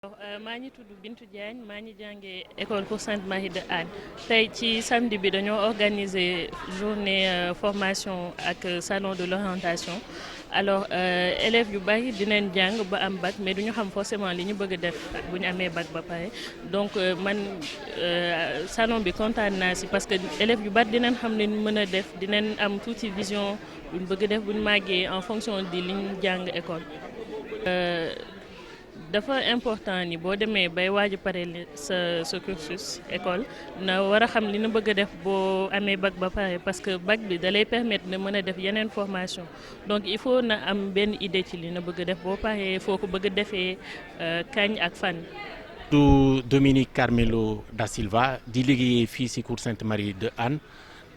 maa ngi tudd Bintu Diagne maa ngi jàngee école pour Sainte Marie de Hann tey ci samedi bi dañoo organiser journée formation ak salon de l'orientation alors élèves yu bari dinañ jàng ba am bac mais duñu xam forcément li ñu bëgg a def bu ñu amee bac ba pare donc man salon bi kontaan naa si parce que élèves yu bari dinañ xam ne ñu mën a def dinañ am tuuti vision buñ bëgg def buñ màggee en fonction di li ñu jàng école. Dafa important ni boo demee bay waaj a pare sa cursus école na war a xam li na bëgg a def boo amee bac ba pare parce que bac bi da lay permettre na mën a def yeneen formation donc il faut na am benn idée ci li na bëgg a def boo paree foo ko bëgg a defee kañ ak fan. du Dominique Carmelo da Silva di liggéeyee fii ci cours Sainte Marie de Hann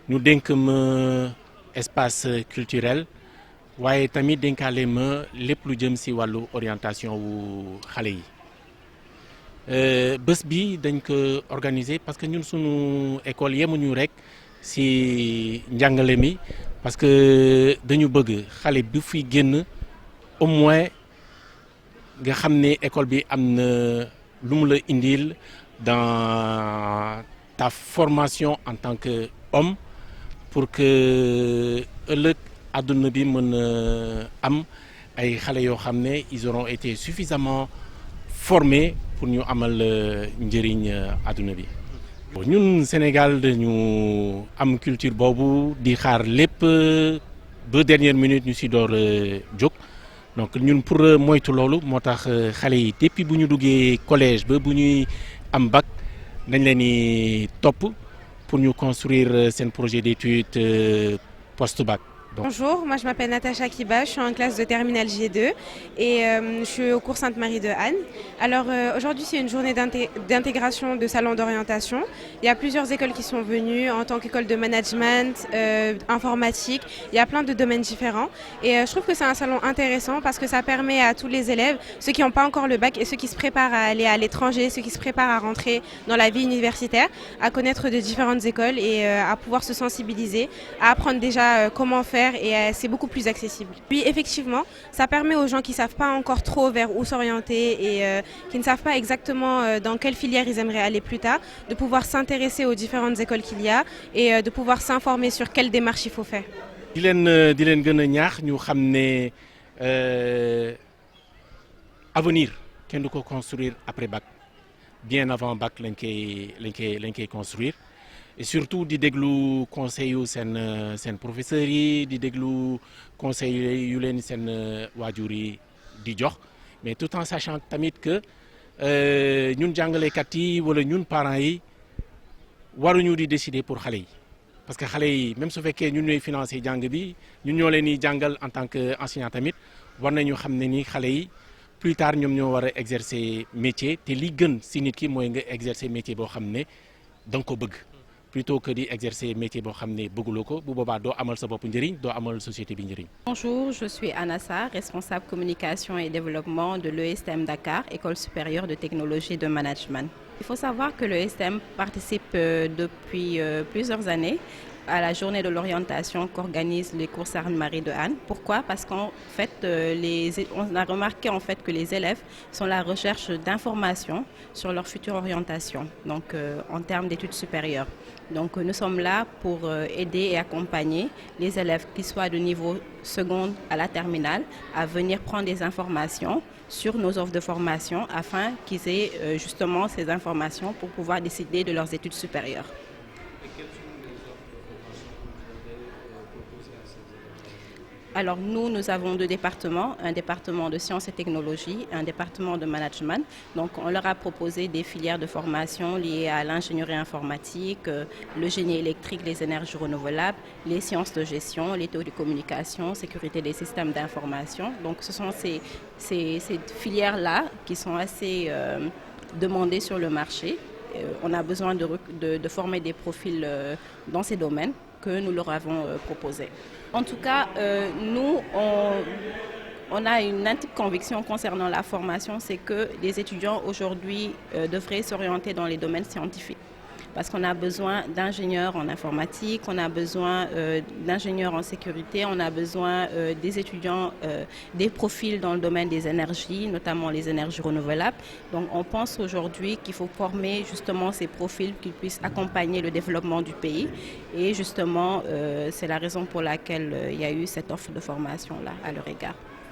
ñu dénk ma espace culturel. waaye tamit dénkaale ma lépp lu jëm ci wàllu orientation wu xale yi bés bi dañ ko organiser parce que ñun sunu école yemuñu rek ci njàngale mi parce que dañu bëgg xale bi fi génn au moins nga xam ne école bi am na lu mu la indil dans ta formation en tant que homme pour que ëllëg àdduna bi mën a am ay xale yoo xam ne ils auront été suffisamment formés pour ñu amal njëriñ àdduna bi. ñun Sénégal dañu am culture boobu di xaar lépp ba dernière minute ñu ci door jóg donc ñun pour moytu loolu moo tax xale yi depuis bu ñu duggee collège ba bu ñuy am bac dañ leen di topp pour ñu construire seen projet d'études post-bac. Bonjour, moi je m'appelle Natacha Kiba, je suis en classe de terminale G2 et je suis au cours Sainte-Marie de Hann. Alors aujourd'hui c'est une journée d'intégration de salon d'orientation. Il y a plusieurs écoles qui sont venues en tant qu'école de management, informatique, il y a plein de domaines différents et je trouve que c'est un salon intéressant parce que ça permet à tous les élèves, ceux qui n'ont pas encore le bac et ceux qui se préparent à aller à l'étranger, ceux qui se préparent à rentrer dans la vie universitaire, à connaître de différentes écoles et à pouvoir se sensibiliser, à apprendre déjà comment faire et c'est beaucoup plus accessible. Puis effectivement, ça permet aux gens qui ne savent pas encore trop vers où s'orienter et qui ne savent pas exactement dans quelle filière ils aimeraient aller plus tard, de pouvoir s'intéresser aux différentes écoles qu'il y a et de pouvoir s'informer sur quelle démarche il faut faire. di leen gën a ñaax ñu xam ne avenir kenn du ko construire après bac bien avant bac lañ koy construire. Et surtout di déglu conseil yu seen professeurs yi di déglu conseil yu leen seen waajur yi di jox mais tout en sachant tamit que ñun jàngalekat yi wala ñun parents yi waruñu di décider pour xale yi parce que xale yi même su fekkee ñun ñooy financer jàng bi ñun ñoo leen di jàngal en tant que enseignant tamit war nañu xam ne ni xale yi plus tard ñoom ñoo war a exercer métier te li gën ci nit ki mooy nga exercer métier boo xam ne da nga ko bëgg. Plutôt que d'exercer métier boo xam ne bëgguloo ko bu boobaa doo amal sa bopp njëriñ doo amal société bi njëriñ. Bonjour, je suis Anna Sarr, responsable communication et développement de l'ESTM Dakar, École supérieure de technologie de management. Il faut savoir que l'ESTM participe depuis plusieurs années à la journée de l'orientation qu'organise les cours Sainte-Marie de Hann. Pourquoi? Parce qu'en fait, on a remarqué en fait que les élèves sont à la recherche d'informations sur leur future orientation, donc en termes d'études supérieures. Donc nous sommes là pour aider et accompagner les élèves qui soient de niveau seconde à la terminale à venir prendre des informations sur nos offres de formation afin qu'ils aient justement ces informations pour pouvoir décider de leurs études supérieures. Alors nous avons deux départements, un département de sciences et technologies, un département de management. Donc on leur a proposé des filières de formation liées à l'ingénierie informatique, le génie électrique, les énergies renouvelables, les sciences de gestion, les télécommunications, sécurité des systèmes d'information. Donc ce sont ces filières-là qui sont assez demandées sur le marché. On a besoin de former des profils dans ces domaines que nous leur avons proposé. En tout cas, nous, on a une intime conviction concernant la formation, c'est que les étudiants aujourd'hui devraient s'orienter dans les domaines scientifiques. parce qu'on a besoin d'ingénieurs en informatique, on a besoin d'ingénieurs en sécurité, on a besoin des étudiants, des profils dans le domaine des énergies, notamment les énergies renouvelables. Donc on pense aujourd'hui qu'il faut former justement ces profils qui puissent accompagner le développement du pays. Et justement, c'est la raison pour laquelle il y a eu cette offre de formation-là à leur égard.